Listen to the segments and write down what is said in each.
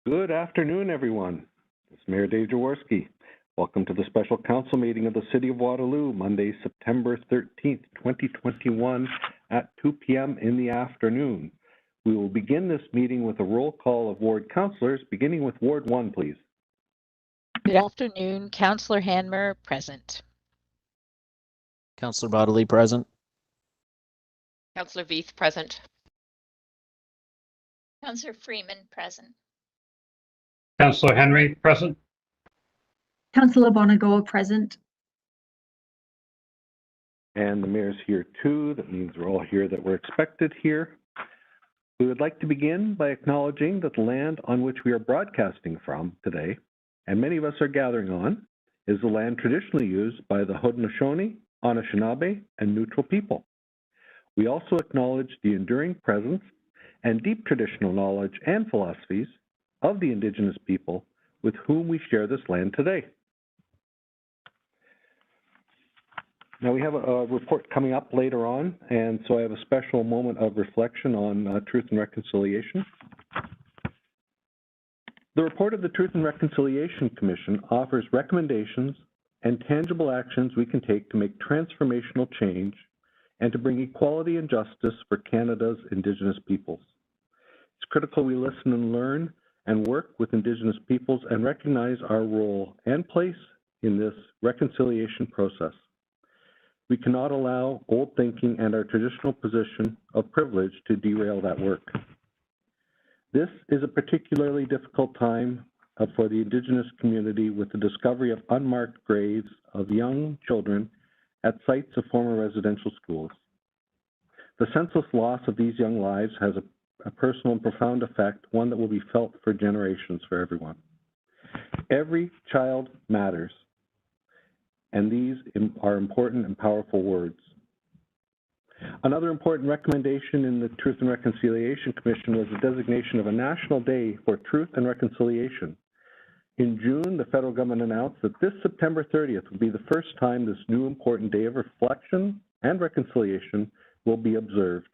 Good afternoon, everyone. It's Mayor Dave Jaworski. Welcome to the special council meeting of the City of Waterloo, Monday, September 13th, 2021 at 2 p.m. in the afternoon. We will begin this meeting with a roll call of ward councilors, beginning with Ward 1, please. Good afternoon. Councillor Hanmer, present. Councillor Bodley, present. Councillor Veith, present. Councillor Freeman, present. Councillor Henry, present. Councillor Bonagore, present. And the mayor's here too. That means we're all here that we're expected here. We would like to begin by acknowledging that the land on which we are broadcasting from today, and many of us are gathering on, is the land traditionally used by the Haudenosaunee, Anishinaabe, and Neutral people. We also acknowledge the enduring presence and deep traditional knowledge and philosophies of the Indigenous people with whom we share this land today. Now we have a report coming up later on, and so I have a special moment of reflection on Truth and Reconciliation. The report of the Truth and Reconciliation Commission offers recommendations and tangible actions we can take to make transformational change and to bring equality and justice for Canada's Indigenous peoples. It's critical we listen and learn and work with Indigenous peoples and recognize our role and place in this reconciliation process. We cannot allow old thinking and our traditional position of privilege to derail that work. This is a particularly difficult time for the Indigenous community with the discovery of unmarked graves of young children at sites of former residential schools. The senseless loss of these young lives has a personal and profound effect, one that will be felt for generations for everyone. Every child matters, and these are important and powerful words. Another important recommendation in the Truth and Reconciliation Commission was the designation of a national day for truth and reconciliation. In June, the federal government announced that this September 30th would be the first time this new important day of reflection and reconciliation will be observed.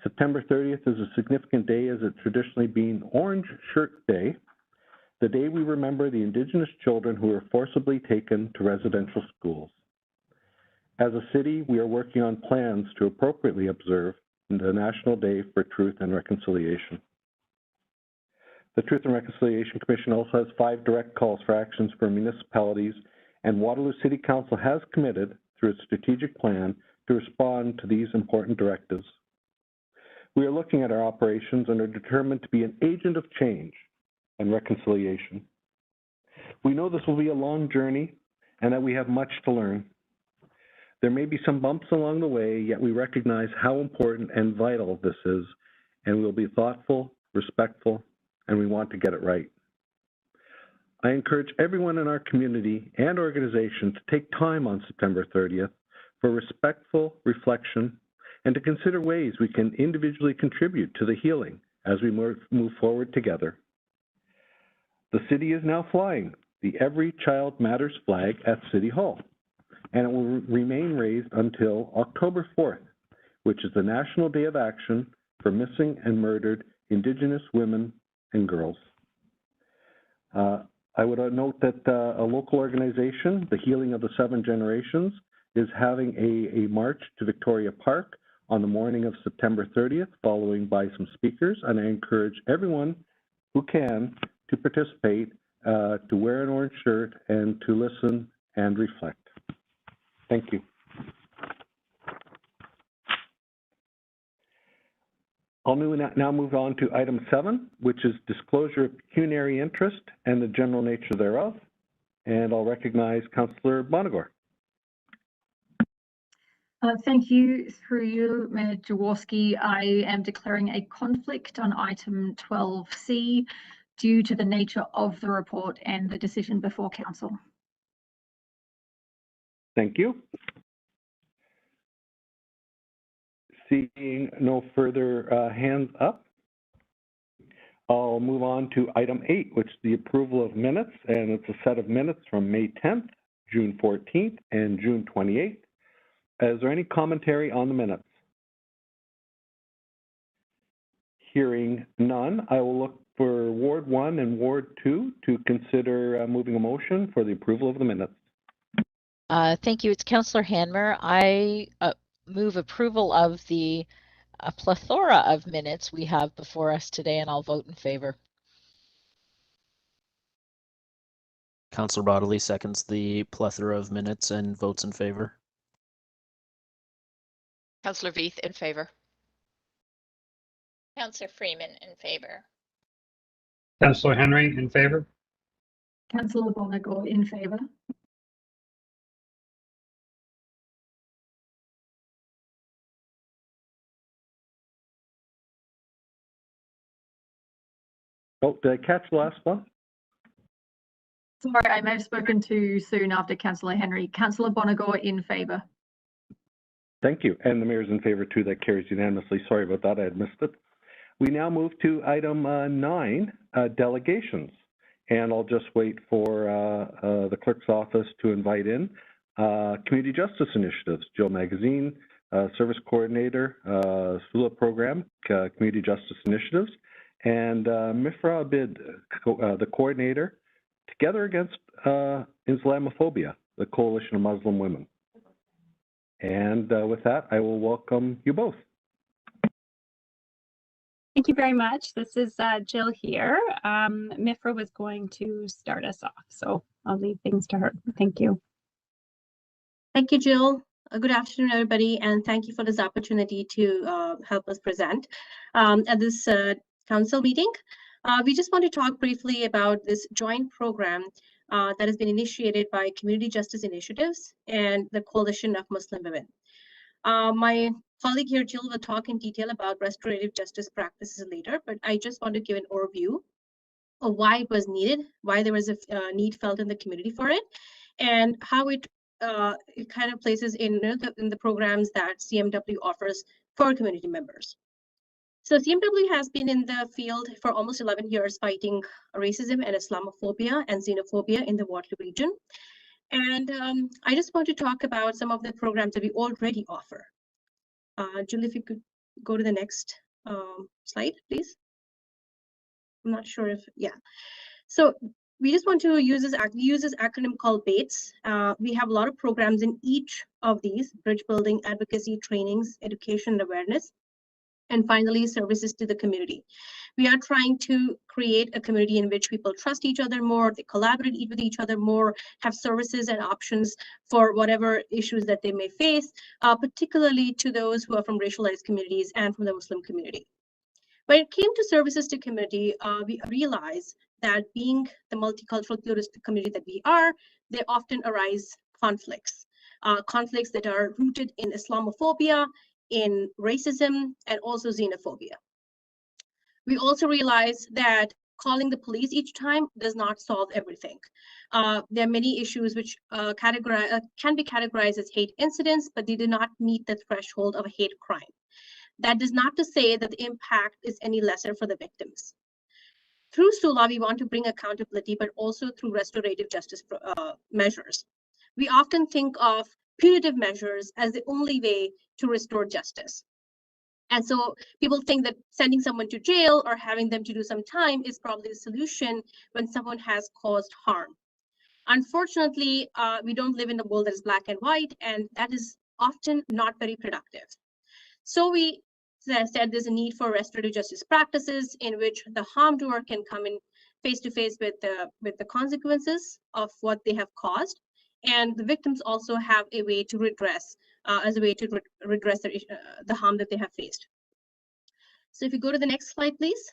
September 30th is a significant day as it's traditionally been Orange Shirt Day, the day we remember the Indigenous children who were forcibly taken to residential schools. As a city, we are working on plans to appropriately observe the National Day for Truth and Reconciliation. The Truth and Reconciliation Commission also has 5 direct calls for actions for municipalities, and Waterloo City Council has committed through its strategic plan to respond to these important directives. We are looking at our operations and are determined to be an agent of change and reconciliation. We know this will be a long journey and that we have much to learn. There may be some bumps along the way, yet we recognize how important and vital this is, and we'll be thoughtful, respectful, and we want to get it right. I encourage everyone in our community and organization to take time on September 30th for respectful reflection and to consider ways we can individually contribute to the healing as we move forward together. The city is now flying the Every Child Matters flag at City Hall, and it will remain raised until October 4th, which is the National Day of Action for Missing and Murdered Indigenous Women and Girls. I would note that a local organization, the Healing of the 7 Generations, is having a march to Victoria Park on the morning of September 30th, following by some speakers, and I encourage everyone who can to participate, to wear an orange shirt, and to listen and reflect. Thank you. I'll now move on to item 7, which is disclosure of pecuniary interest and the general nature thereof, and I'll recognize Councillor Bonagore. Thank you. Through you, Mayor Jaworski, I am declaring a conflict on item 12C due to the nature of the report and the decision before Council. Thank you. Seeing no further hands up, I'll move on to item 8, which is the approval of minutes, and it's a set of minutes from May 10th, June 14th, and June 28th. Is there any commentary on the minutes? Hearing none, I will look for Ward 1 and Ward 2 to consider moving a motion for the approval of the minutes. Thank you. It's Councillor Hanmer. I move approval of the plethora of minutes we have before us today, and I'll vote in favor. Councillor Bodley seconds the plethora of minutes and votes in favor. Councillor Veith in favor. Councillor Freeman in favor. Councillor Henry in favor. Councillor Bonigo in favor. Oh, did I catch the last one? Sorry, I may have spoken too soon after Councillor Henry. Councillor Bonigo in favor. Thank you. And the mayor's in favor too. That carries unanimously. Sorry about that. I had missed it. We now move to item 9, delegations. And I'll just wait for the clerk's office to invite in Community Justice Initiatives, Jill Magazine, Service Coordinator, SULA Program, Community Justice Initiatives, and Mifra Abid, the Coordinator, Together Against Islamophobia, the Coalition of Muslim Women. And with that, I will welcome you both. Thank you very much. This is Jill here. Mifra was going to start us off, so I'll leave things to her. Thank you. Thank you, Jill. Good afternoon, everybody, and thank you for this opportunity to help us present at this council meeting. We just want to talk briefly about this joint program that has been initiated by Community Justice Initiatives and the Coalition of Muslim Women. My colleague here, Jill, will talk in detail about restorative justice practices later, but I just want to give an overview of why it was needed, why there was a need felt in the community for it, and how it kind of places in the programs that CMW offers for community members. So CMW has been in the field for almost 11 years fighting racism and Islamophobia and xenophobia in the Waterloo region. And I just want to talk about some of the programs that we already offer. Jill, if you could go to the next slide, please. I'm not sure if, yeah. So we just want to use this acronym called BATES. We have a lot of programs in each of these: bridge building, advocacy, trainings, education, and awareness, and finally, services to the community. We are trying to create a community in which people trust each other more, they collaborate with each other more, have services and options for whatever issues that they may face, particularly to those who are from racialized communities and from the Muslim community. When it came to services to community, we realized that being the multicultural pluralistic community that we are, there often arise conflicts, conflicts that are rooted in Islamophobia, in racism, and also xenophobia. We also realize that calling the police each time does not solve everything. There are many issues which can be categorized as hate incidents, but they do not meet the threshold of a hate crime. That is not to say that the impact is any lesser for the victims. Through SULA, we want to bring accountability, but also through restorative justice measures. We often think of punitive measures as the only way to restore justice. And so people think that sending someone to jail or having them to do some time is probably the solution when someone has caused harm. Unfortunately, we don't live in a world that is black and white, and that is often not very productive. So we said there's a need for restorative justice practices in which the harmed doer can come in face to face with the consequences of what they have caused, and the victims also have a way to redress, redress the harm that they have faced. So if you go to the next slide, please.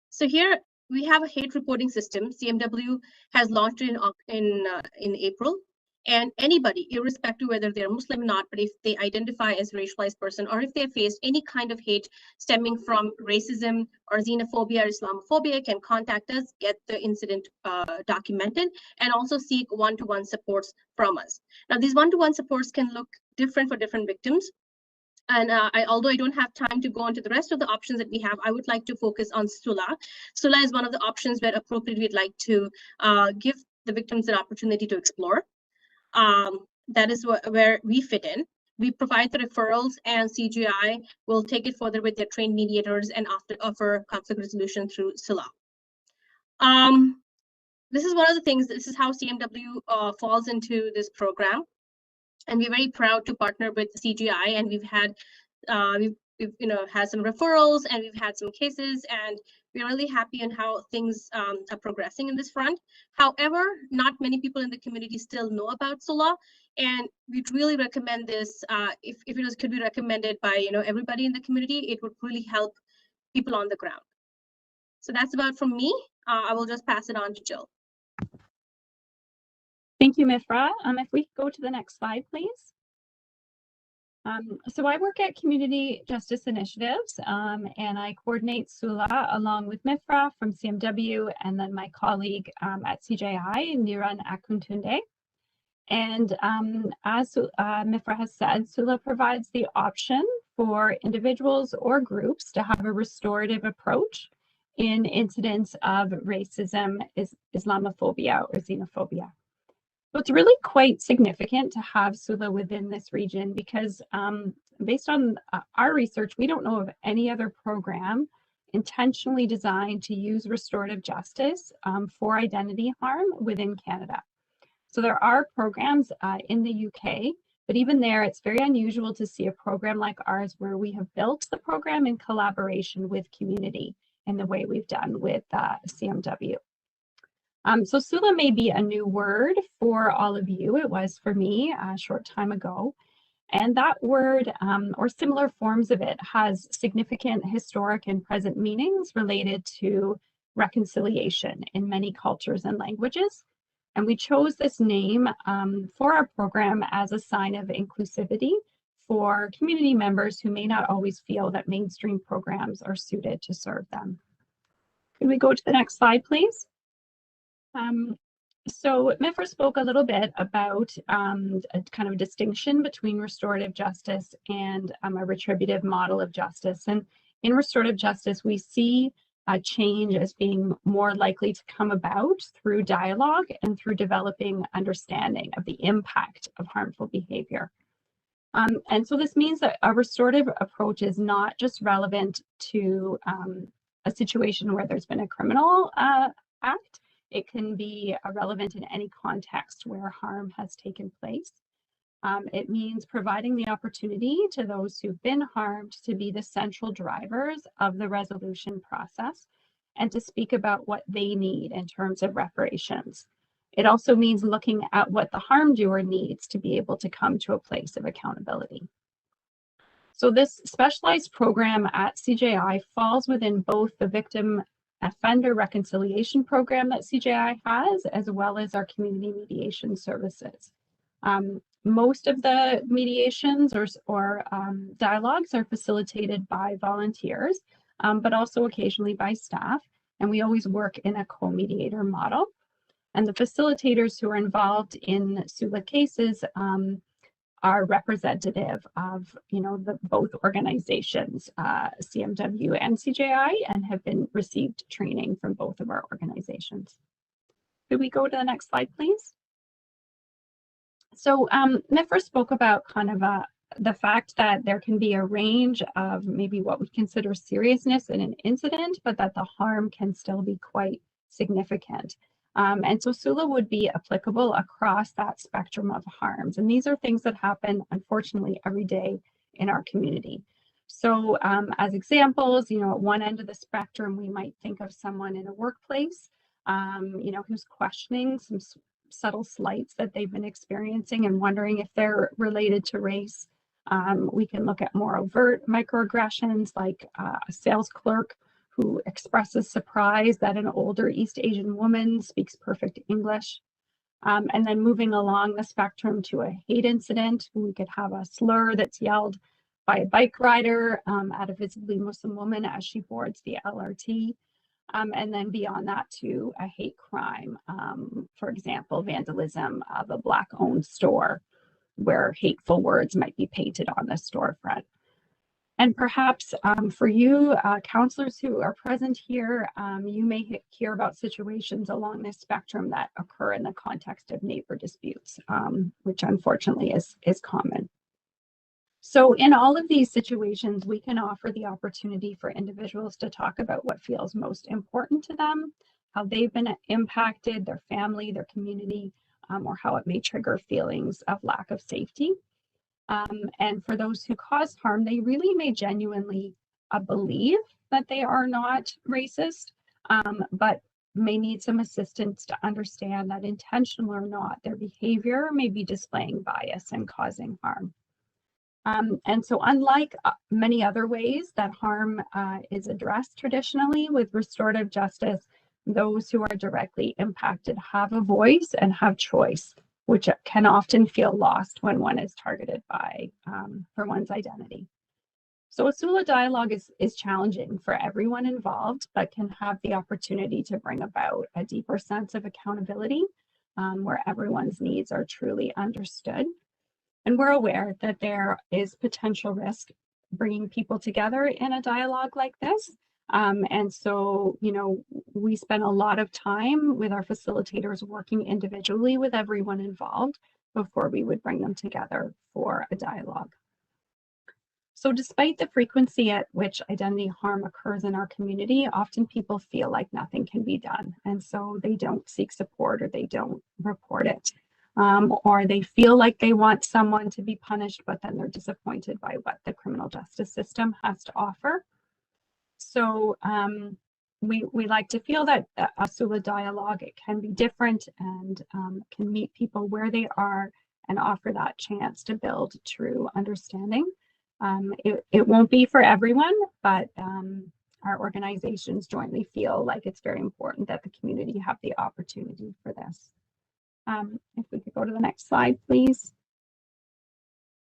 So here we have a hate reporting system. CMW has launched it in April. And anybody, irrespective whether they're Muslim or not, but if they identify as a racialized person, or if they have faced any kind of hate stemming from racism or xenophobia or Islamophobia, can contact us, get the incident documented, and also seek one-to-one supports from us. Now, these one-to-one supports can look different for different victims. And although I don't have time to go on to the rest of the options that we have, I would like to focus on SULA. SULA is one of the options where appropriately we'd like to give the victims an opportunity to explore. That is where we fit in. we provide the referrals, and CGI will take it further with their trained mediators and offer conflict resolution through SILA. This is one of the things, this is how CMW falls into this program. And we're very proud to partner with CGI, and we've had we've had some referrals, and we've had some cases, and we're really happy on how things are progressing in this front. However, not many people in the community still know about SILA, and we'd really recommend this. If it could be recommended by everybody in the community, it would really help people on the ground. So that's about from me. I will just pass it on to Jill. Thank you, Mifra. If we go to the next slide, please. So I work at Community Justice Initiatives, and I coordinate SULA along with Mifra from CMW, and then my colleague at CJI, Niran Akuntunde. And as Mifra has said, SULA provides the option for individuals or groups to have a restorative approach in incidents of racism, Islamophobia, or xenophobia. So it's really quite significant to have SULA within this region because based on our research, we don't know of any other program intentionally designed to use restorative justice for identity harm within Canada. So there are programs in the UK, but even there, it's very unusual to see a program like ours where we have built the program in collaboration with community in the way we've done with CMW. So SULA may be a new word for all of you. It was for me a short time ago. And that word or similar forms of it has significant historic and present meanings related to reconciliation in many cultures and languages. And we chose this name for our program as a sign of inclusivity for community members who may not always feel that mainstream programs are suited to serve them. Could we go to the next slide, please? So Mifra spoke a little bit about a kind of distinction between restorative justice and a retributive model of justice. And in restorative justice, we see a change as being more likely to come about through dialogue and through developing understanding of the impact of harmful behavior. And so this means that a restorative approach is not just relevant to a situation where there's been a criminal act. It can be relevant in any context where harm has taken place. It means providing the opportunity to those who've been harmed to be the central drivers of the resolution process and to speak about what they need in terms of reparations. It also means looking at what the harm doer needs to be able to come to a place of accountability. So this specialized program at CJI falls within both the victim offender reconciliation program that CJI has, as well as our community mediation services. Most of the mediations or dialogues are facilitated by volunteers, but also occasionally by staff. And we always work in a co-mediator model. And the facilitators who are involved in SULA cases are representative of both organizations, CMW and CJI, and have been received training from both of our organizations. Could we go to the next slide, please? So Mifra spoke about kind of the fact that there can be a range of maybe what we consider seriousness in an incident, but that the harm can still be quite significant. And so SULA would be applicable across that spectrum of harms. And these are things that happen, unfortunately, every day in our community. So as examples, at one end of the spectrum, we might think of someone in a workplace, who's questioning some subtle slights that they've been experiencing and wondering if they're related to race. We can look at more overt microaggressions like a sales clerk who expresses surprise that an older East Asian woman speaks perfect English. And then moving along the spectrum to a hate incident, we could have a slur that's yelled by a bike rider at a visibly Muslim woman as she boards the LRT. And then beyond that to a hate crime, for example, vandalism of a Black-owned store where hateful words might be painted on the storefront. And perhaps for you, counselors who are present here, you may hear about situations along this spectrum that occur in the context of neighbor disputes, which unfortunately is common. So in all of these situations, we can offer the opportunity for individuals to talk about what feels most important to them, how they've been impacted, their family, their community, or how it may trigger feelings of lack of safety. And for those who cause harm, they really may genuinely believe that they are not racist, but may need some assistance to understand that intentional or not, their behavior may be displaying bias and causing harm. And so unlike many other ways that harm is addressed traditionally with restorative justice, those who are directly impacted have a voice and have choice, which can often feel lost when one is targeted by for one's identity. So a SULA dialogue is challenging for everyone involved, but can have the opportunity to bring about a deeper sense of accountability where everyone's needs are truly understood. And we're aware that there is potential risk bringing people together in a dialogue like this. And so, you know, we spend a lot of time with our facilitators working individually with everyone involved before we would bring them together for a dialogue. So despite the frequency at which identity harm occurs in our community, often people feel like nothing can be done. And so they don't seek support or they don't report it. Or they feel like they want someone to be punished, but then they're disappointed by what the criminal justice system has to offer. So we like to feel that a SULA dialogue, it can be different and can meet people where they are and offer that chance to build true understanding. It won't be for everyone, but our organizations jointly feel like it's very important that the community have the opportunity for this. If we could go to the next slide, please.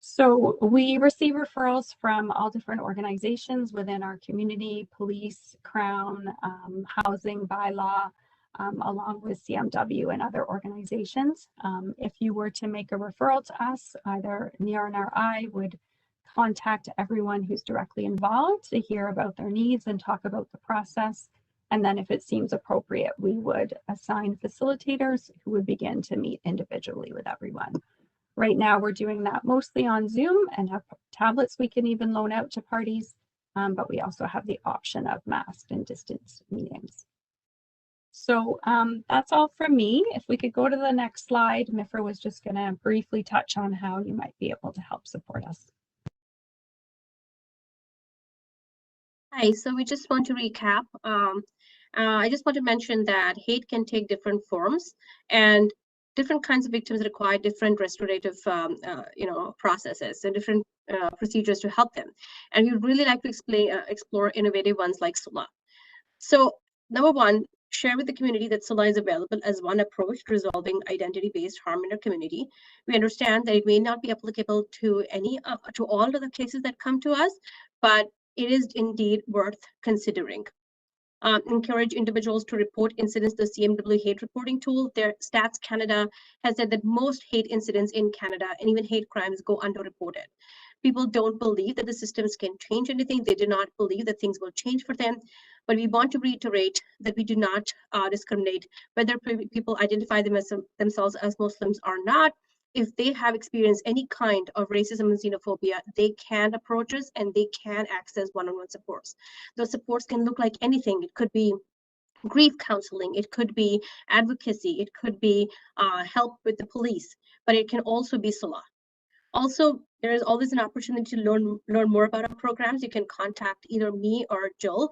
So we receive referrals from all different organizations within our community, police, Crown, housing, bylaw, along with CMW and other organizations. If you were to make a referral to us, either Niran or I would contact everyone who's directly involved to hear about their needs and talk about the process. And then if it seems appropriate, we would assign facilitators who would begin to meet individually with everyone. Right now, we're doing that mostly on Zoom and have tablets we can even loan out to parties, but we also have the option of masked and distance meetings. So that's all from me. If we could go to the next slide, Mifra was just going to briefly touch on how you might be able to help support us. Hi, so we just want to recap. I just want to mention that hate can take different forms, and different kinds of victims require different restorative, processes and different procedures to help them. And we would really like to explore innovative ones like SULA. So, number one, share with the community that SULA is available as one approach to resolving identity-based harm in our community. We understand that it may not be applicable to all of the cases that come to us, but it is indeed worth considering. Encourage individuals to report incidents to the CMW hate reporting tool. Their Stats Canada has said that most hate incidents in Canada and even hate crimes go underreported. People don't believe that the systems can change anything. They do not believe that things will change for them. But we want to reiterate that we do not discriminate whether people identify themselves as Muslims or not. If they have experienced any kind of racism and xenophobia, they can approach us and they can access one-on-one supports. Those supports can look like anything. It could be grief counseling, it could be advocacy, it could be help with the police, but it can also be SULA. Also, there is always an opportunity to learn more about our programs. You can contact either me or Jill.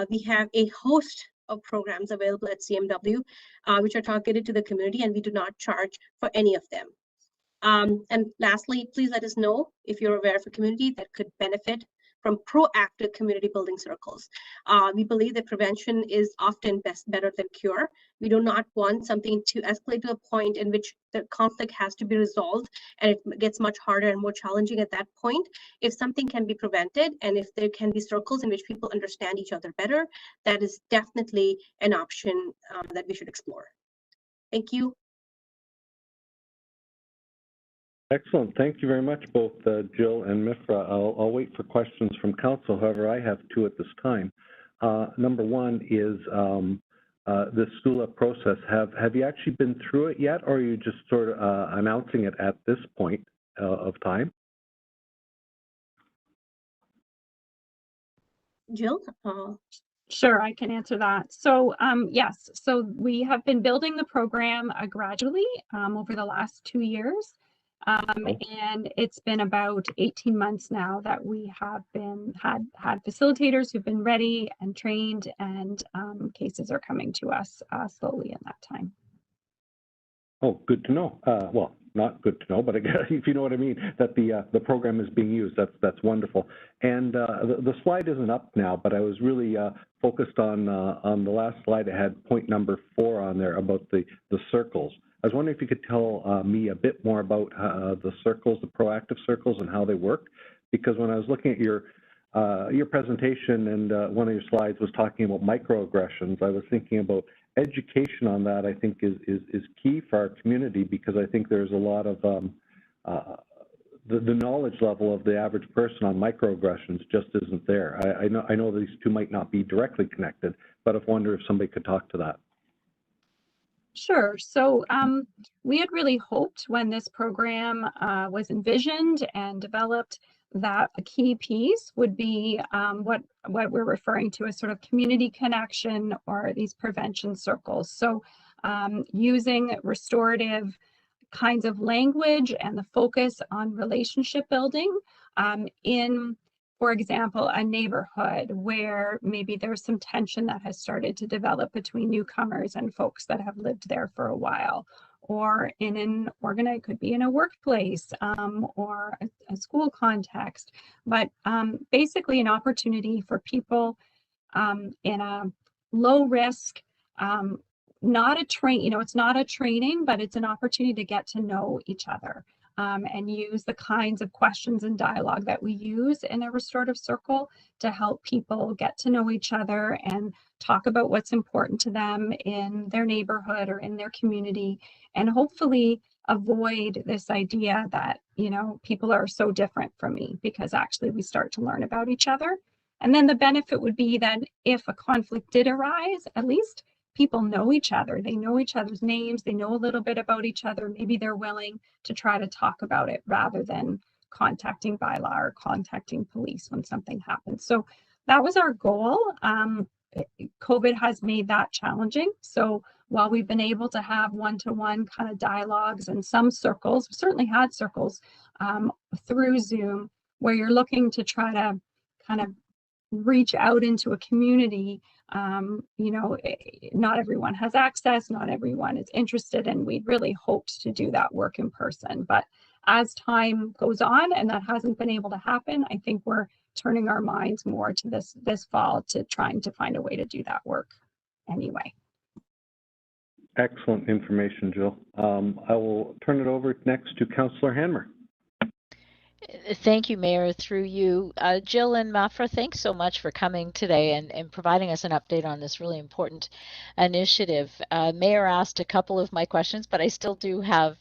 We have a host of programs available at CMW, which are targeted to the community, and we do not charge for any of them. And lastly, please let us know if you're aware of a community that could benefit from proactive community building circles. We believe that prevention is often better than cure. We do not want something to escalate to a point in which the conflict has to be resolved and it gets much harder and more challenging at that point. If something can be prevented and if there can be circles in which people understand each other better, that is definitely an option that we should explore. Thank you. Excellent. Thank you very much, both Jill and Mifra. I'll wait for questions from council. However, I have two at this time. Number one is the SULA process. Have you actually been through it yet, or are you just sort of announcing it at this point of time? Jill? Sure, I can answer that. So yes, so we have been building the program gradually over the last 2 years. And it's been about 18 months now that we have had facilitators who've been ready and trained, and cases are coming to us slowly in that time. Oh, good to know. Well, not good to know, but I guess if you know what I mean, that the program is being used. That's wonderful. And the slide isn't up now, but I was really focused on the last slide. I had point number 4 on there about the circles. I was wondering if you could tell me a bit more about the circles, the proactive circles, and how they work. Because when I was looking at your presentation and one of your slides was talking about microaggressions, I was thinking about education on that. I think is key for our community, because I think there's a lot of the knowledge level of the average person on microaggressions just isn't there. I know these two might not be directly connected, but I wonder if somebody could talk to that. Sure. So we had really hoped when this program was envisioned and developed that a key piece would be what we're referring to as sort of community connection, or these prevention circles. So using restorative kinds of language and the focus on relationship building in, for example, a neighborhood where maybe there's some tension that has started to develop between newcomers and folks that have lived there for a while, or in an it could be in a workplace or a school context, but basically an opportunity for people in a low risk, not a it's not a training, but it's an opportunity to get to know each other and use the kinds of questions and dialogue that we use in a restorative circle to help people get to know each other and talk about what's important to them in their neighborhood or in their community, and hopefully avoid this idea that, people are so different from me, because actually we start to learn about each other. And then the benefit would be that if a conflict did arise, at least people know each other. They know each other's names. They know a little bit about each other. Maybe they're willing to try to talk about it rather than contacting bylaw or contacting police when something happens. So that was our goal. COVID has made that challenging. So while we've been able to have one-to-one kind of dialogues and some circles, we certainly had circles through Zoom where you're looking to try to kind of reach out into a community. Not everyone has access, not everyone is interested, and we really hoped to do that work in person. But as time goes on and that hasn't been able to happen, I think we're turning our minds more to this fall to trying to find a way to do that work anyway. Excellent information, Jill. I will turn it over next to Councillor Hanmer. Thank you, Mayor, through you. Jill and Mafra, thanks so much for coming today and providing us an update on this really important initiative. Mayor asked a couple of my questions, but I still do have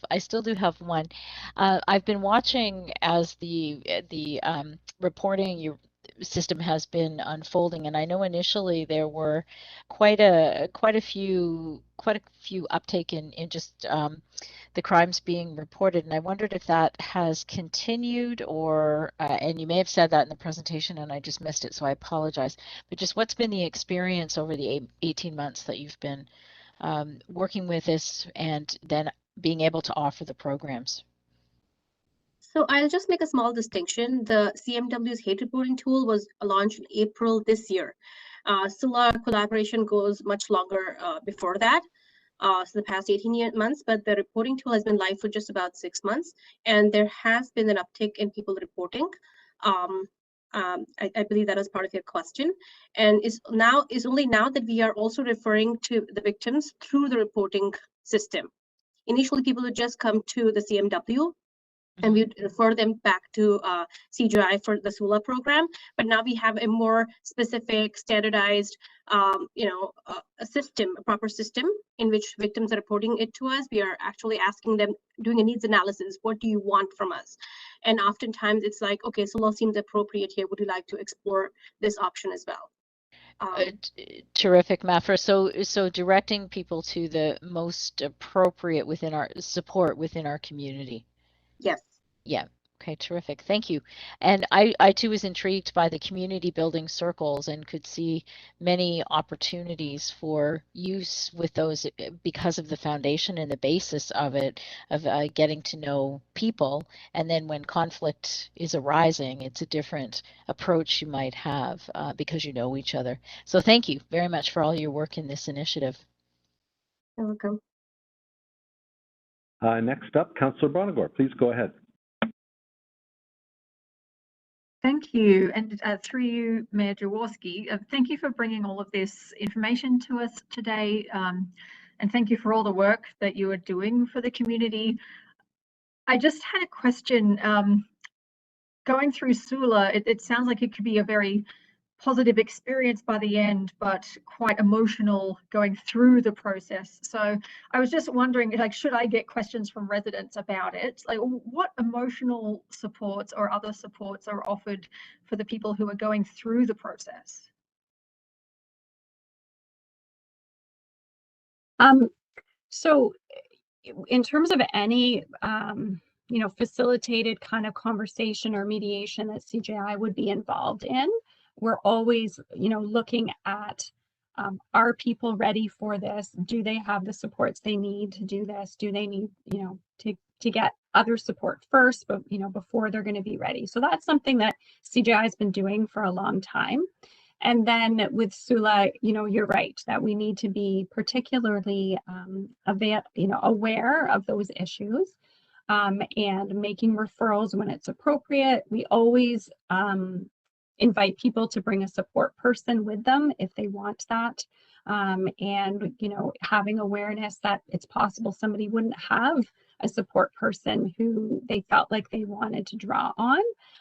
one. I've been watching as the reporting system has been unfolding, and I know initially there were quite a few uptake in just the crimes being reported, and I wondered if that has continued, or and you may have said that in the presentation and I just missed it, so I apologize, but just what's been the experience over the 18 months that you've been working with this and then being able to offer the programs? So I'll just make a small distinction. The CMW's hate reporting tool was launched in April this year. Still our collaboration goes much longer before that. So the past 18 months, but the reporting tool has been live for just about 6 months, and there has been an uptick in people reporting. I believe that was part of your question, and it's only now that we are also referring to the victims through the reporting system. Initially, people would just come to the CMW, and we refer them back to CGI for the SULA program. But now we have a more specific, standardized, a system, a proper system in which victims are reporting it to us. We are actually asking them, doing a needs analysis. What do you want from us? And oftentimes it's like, okay, SULA seems appropriate here. Would you like to explore this option as well? Terrific, Mafra. So directing people to the most appropriate within our support within our community. Yes. Yeah. Okay, terrific. Thank you. And I too was intrigued by the community building circles and could see many opportunities for use with those because of the foundation and the basis of it, of getting to know people. And then when conflict is arising, it's a different approach you might have because you know each other. So thank you very much for all your work in this initiative. You're welcome. Next up, Councillor Bonagor, please go ahead. Thank you, and through you, Mayor Jaworski, thank you for bringing all of this information to us today, and thank you for all the work that you are doing for the community. I just had a question. Going through SULA, it sounds like it could be a very positive experience by the end, but quite emotional going through the process. So I was just wondering, like, should I get questions from residents about it? Like, what emotional supports or other supports are offered for the people who are going through the process? So in terms of any facilitated kind of conversation or mediation that CJI would be involved in, we're always looking at, are people ready for this? Do they have the supports they need to do this? Do they need to get other support first, but before they're going to be ready? So that's something that CJI has been doing for a long time. And then with SULA, you're right that we need to be particularly aware of those issues, and making referrals when it's appropriate. We always invite people to bring a support person with them if they want that. And having awareness that it's possible somebody wouldn't have a support person who they felt like they wanted to draw on.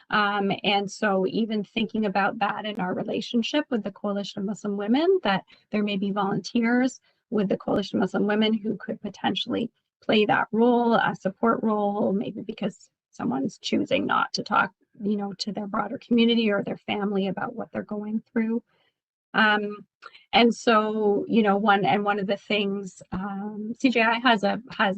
And so even thinking about that in our relationship with the Coalition of Muslim Women, that there may be volunteers with the Coalition of Muslim Women who could potentially play that role, a support role, maybe because someone's choosing not to talk, to their broader community or their family about what they're going through. And so, one of the things, CJI has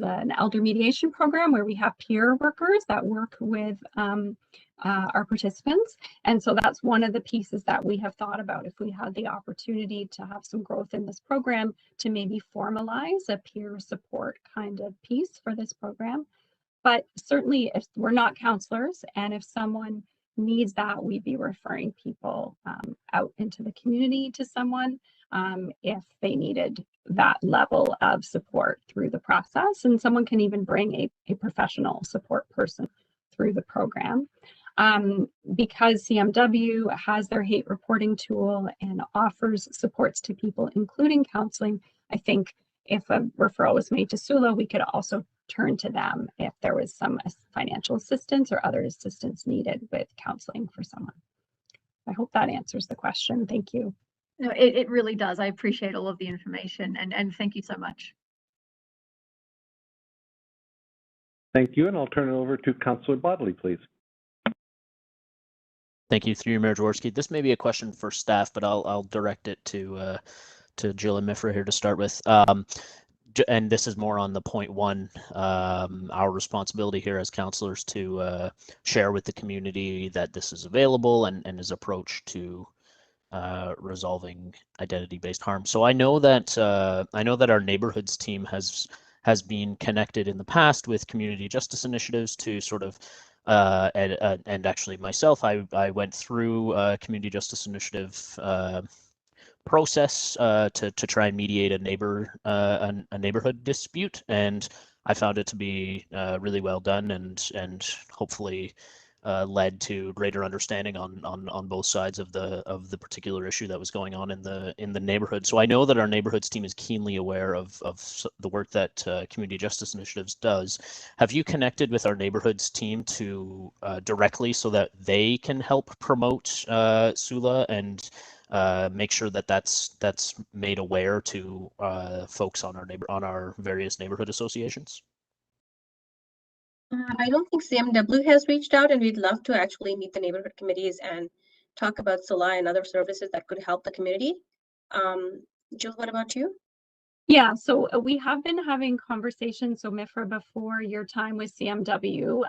an elder mediation program where we have peer workers that work with our participants. And so that's one of the pieces that we have thought about, if we had the opportunity to have some growth in this program, to maybe formalize a peer support kind of piece for this program. But certainly if we're not counselors, and if someone needs that, we'd be referring people out into the community to someone if they needed that level of support through the process. And someone can even bring a professional support person through the program. Because CMW has their hate reporting tool and offers supports to people, including counseling, I think if a referral was made to SULA, we could also turn to them if there was some financial assistance or other assistance needed with counseling for someone. I hope that answers the question. Thank you. No, it really does. I appreciate all of the information, and thank you so much. Thank you, and I'll turn it over to Councillor Bodley, please. Thank you, through you, Mayor Jaworski. This may be a question for staff, but I'll direct it to Jill and Mifra here to start with. And this is more on the point one, our responsibility here as councillors to share with the community that this is available and his approach to resolving identity-based harm. So I know that our neighborhoods team has been connected in the past with community justice initiatives to sort of and actually myself, I went through a community justice initiative process to try and mediate a neighborhood dispute, and I found it to be really well done and hopefully led to greater understanding on both sides of the particular issue that was going on in the neighborhood. So I know that our neighborhoods team is keenly aware of the work that Community Justice Initiatives does. Have you connected with our neighborhoods team to directly so that they can help promote SULA and make sure that that's made aware to folks on our various neighborhood associations? I don't think CMW has reached out, and we'd love to actually meet the neighborhood committees and talk about SULA and other services that could help the community. Jill, what about you? Yeah, so we have been having conversations. So Mifra, before your time with CMW,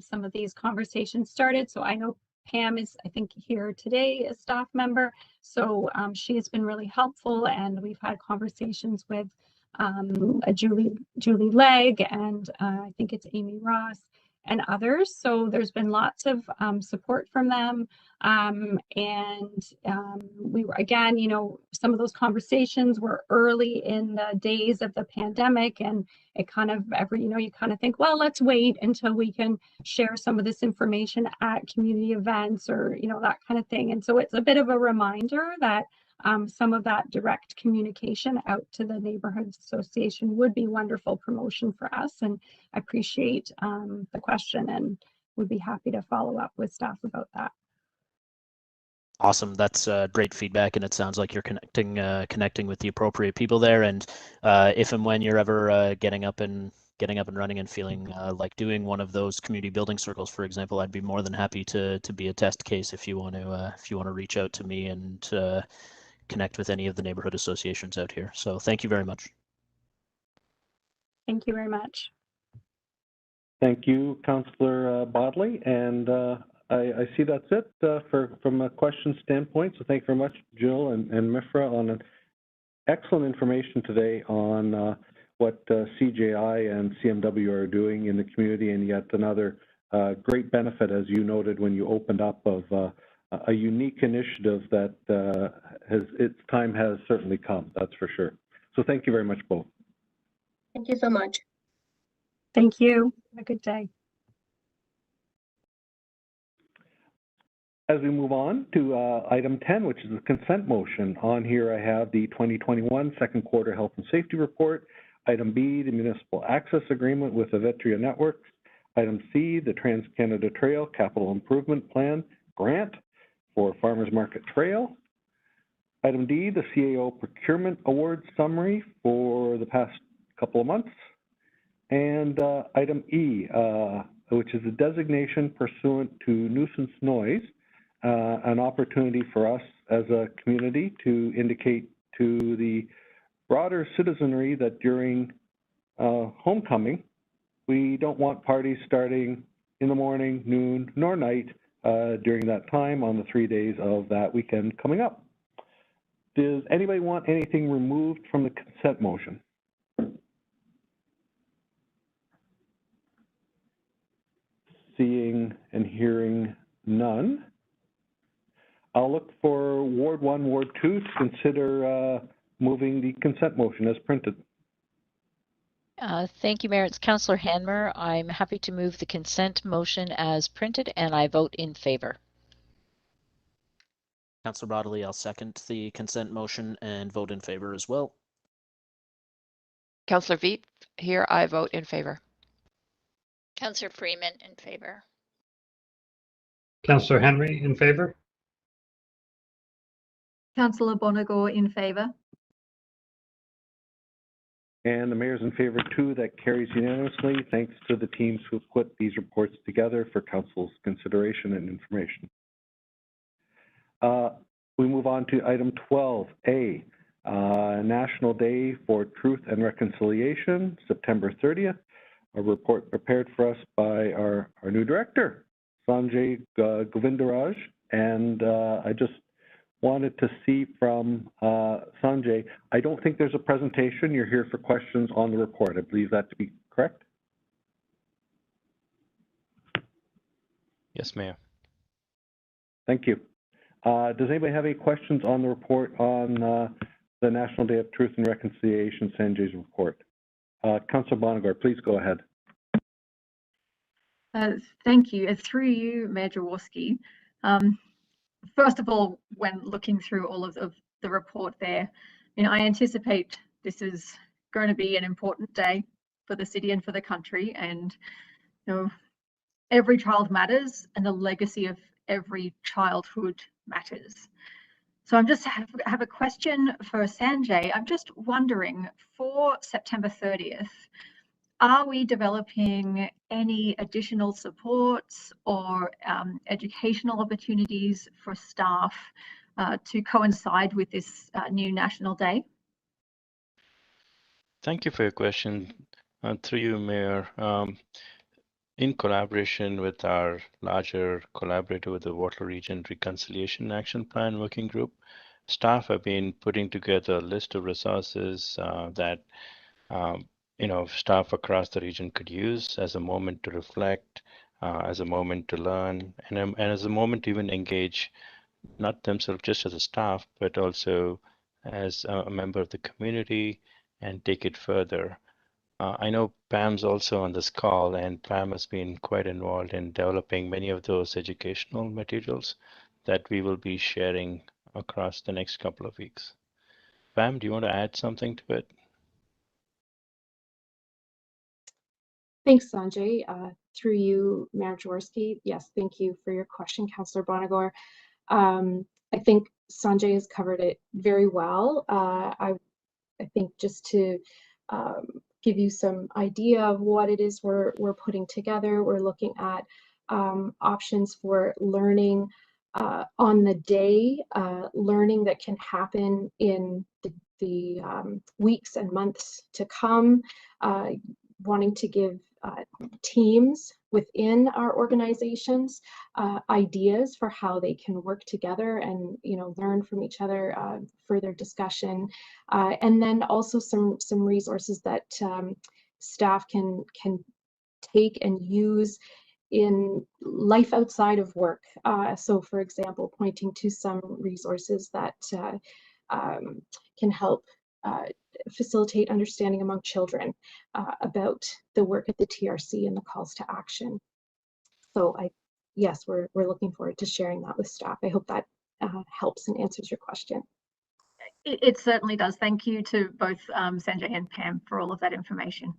some of these conversations started. So I know Pam is, I think, here today, a staff member. So she has been really helpful, and we've had conversations with Julie Legg, and I think it's Amy Ross and others. So there's been lots of support from them. We were, again, you know, some of those conversations were early in the days of the pandemic, and it kind of you kind of think, well, let's wait until we can share some of this information at community events, or, you know, that kind of thing. And so it's a bit of a reminder that some of that direct communication out to the neighborhood association would be wonderful promotion for us. And I appreciate the question, and would be happy to follow up with staff about that. Awesome. That's great feedback, and it sounds like you're connecting with the appropriate people there. And if and when you're ever getting up and running and feeling like doing one of those community building circles, for example, I'd be more than happy to be a test case if you want to reach out to me and connect with any of the neighborhood associations out here. So thank you very much. Thank you very much. Thank you, Councillor Bodley. And I see that's it from a question standpoint. So thank you very much, Jill and Mifra, on an excellent information today on what CJI and CMW are doing in the community, and yet another great benefit, as you noted when you opened up, of a unique initiative that its time has certainly come, that's for sure. So thank you very much, both. Thank you so much. Thank you. Have a good day. As we move on to item 10, which is the consent motion, on here I have the 2021 second quarter health and safety report. Item B, the municipal access agreement with Avetria Networks. Item C, the Trans-Canada Trail Capital Improvement Plan grant for Farmers Market Trail. Item D, the CAO procurement award summary for the past couple of months. And item E, which is a designation pursuant to nuisance noise, an opportunity for us as a community to indicate to the broader citizenry that during homecoming, we don't want parties starting in the morning, noon, nor night during that time on the 3 days of that weekend coming up. Does anybody want anything removed from the consent motion? Seeing and hearing none. I'll look for Ward 1, Ward 2 to consider moving the consent motion as printed. Thank you, Mayor. It's Councillor Hanmer. I'm happy to move the consent motion as printed, and I vote in favor. Councillor Bodley, I'll second the consent motion and vote in favor as well. Councillor Veith, here I vote in favor. Councillor Freeman in favor. Councillor Henry in favor. Councillor Bonagor in favour. And the mayor's in favor too. That carries unanimously. Thanks to the teams who have put these reports together for council's consideration and information. We move on to item 12A, National Day for Truth and Reconciliation, September 30th. A report prepared for us by our new director, Sanjay Govindaraj. And I just wanted to see from Sanjay, I don't think there's a presentation. You're here for questions on the report. I believe that to be correct? Yes, Mayor. Thank you. Does anybody have any questions on the report on the National Day of Truth and Reconciliation, Sanjay's report? Councillor Bonagor, please go ahead. Thank you. Through you, Mayor Jaworski. First of all, when looking through all of the report there, I anticipate this is going to be an important day for the city and for the country, and every child matters, and the legacy of every childhood matters. So I'm just have a question for Sanjay. I'm just wondering, for September 30th, are we developing any additional supports or educational opportunities for staff to coincide with this new National Day? Thank you for your question. Through you, Mayor. In collaboration with our larger collaborator with the Waterloo Region Reconciliation Action Plan Working Group, staff have been putting together a list of resources that staff across the region could use as a moment to reflect, as a moment to learn, and as a moment to even engage, not themselves just as a staff, but also as a member of the community and take it further. I know Pam's also on this call, and Pam has been quite involved in developing many of those educational materials that we will be sharing across the next couple of weeks. Pam, do you want to add something to it? Thanks, Sanjay. Through you, Mayor Jaworski. Yes, thank you for your question, Councillor Bonagor. I think Sanjay has covered it very well. I think just to give you some idea of what it is we're putting together, we're looking at options for learning on the day, learning that can happen in the weeks and months to come, wanting to give teams within our organizations ideas for how they can work together and learn from each other, further discussion, and then also some resources that staff can take and use in life outside of work. So for example, pointing to some resources that can help facilitate understanding among children about the work at the TRC and the calls to action. So yes, we're looking forward to sharing that with staff. I hope that helps and answers your question. It certainly does. Thank you to both Sanjay and Pam for all of that information.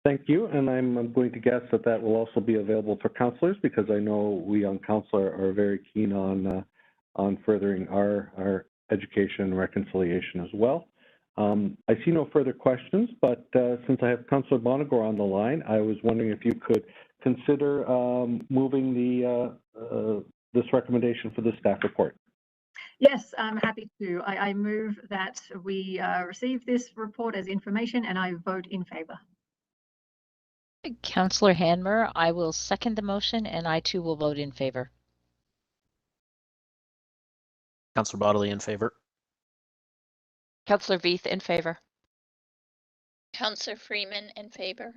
Thank you, and I'm going to guess that that will also be available for councillors, because I know we on council are very keen on furthering our education and reconciliation as well. I see no further questions, but since I have Councillor Bonagor on the line, I was wondering if you could consider moving this recommendation for the staff report. Yes, I'm happy to. I move that we receive this report as information, and I vote in favour. Councillor Hanmer, I will second the motion, and I too will vote in favour. Councillor Bodley in favour. Councillor Veith in favour. Councillor Freeman in favour.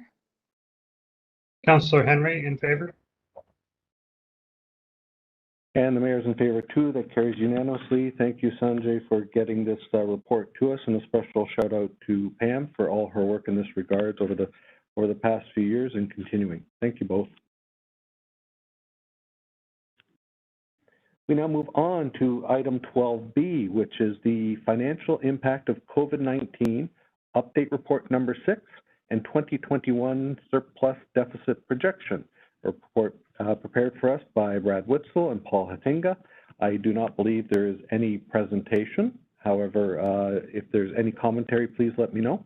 Councillor Henry in favour. And the mayor's in favour too. That carries unanimously. Thank you, Sanjay, for getting this report to us, and a special shout out to Pam for all her work in this regard over the past few years and continuing. Thank you both. We now move on to item 12B, which is the financial impact of COVID-19 update report number 6 and 2021 surplus deficit projection. A report prepared for us by Brad Witzel and Paul Hatinga. I do not believe there is any presentation. However, if there's any commentary, please let me know.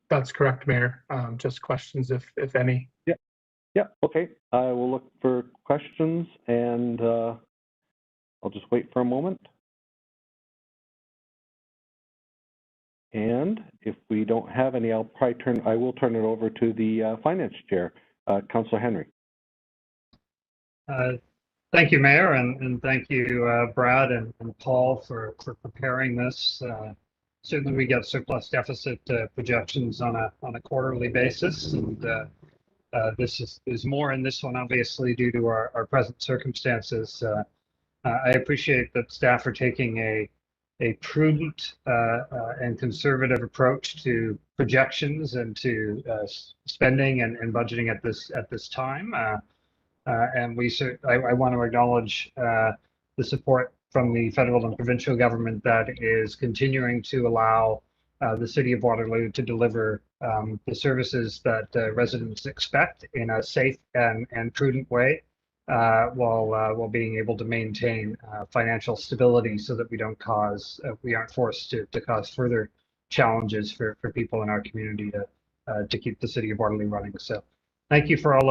That's correct, Mayor. Just questions, if any. Yeah, okay. I will look for questions, and I'll just wait for a moment. And if we don't have any, I will turn it over to the Finance Chair, Councillor Henry. Thank you, Mayor, and thank you, Brad and Paul, for preparing this. Certainly, we get surplus deficit projections on a quarterly basis, and this is more in this one, obviously, due to our present circumstances. I appreciate that staff are taking a prudent and conservative approach to projections and to spending and budgeting at this time. And I want to acknowledge the support from the federal and provincial government that is continuing to allow the City of Waterloo to deliver the services that residents expect in a safe and prudent way, while being able to maintain financial stability, so that we aren't forced to cause further challenges for people in our community to keep the City of Waterloo running. So thank you for all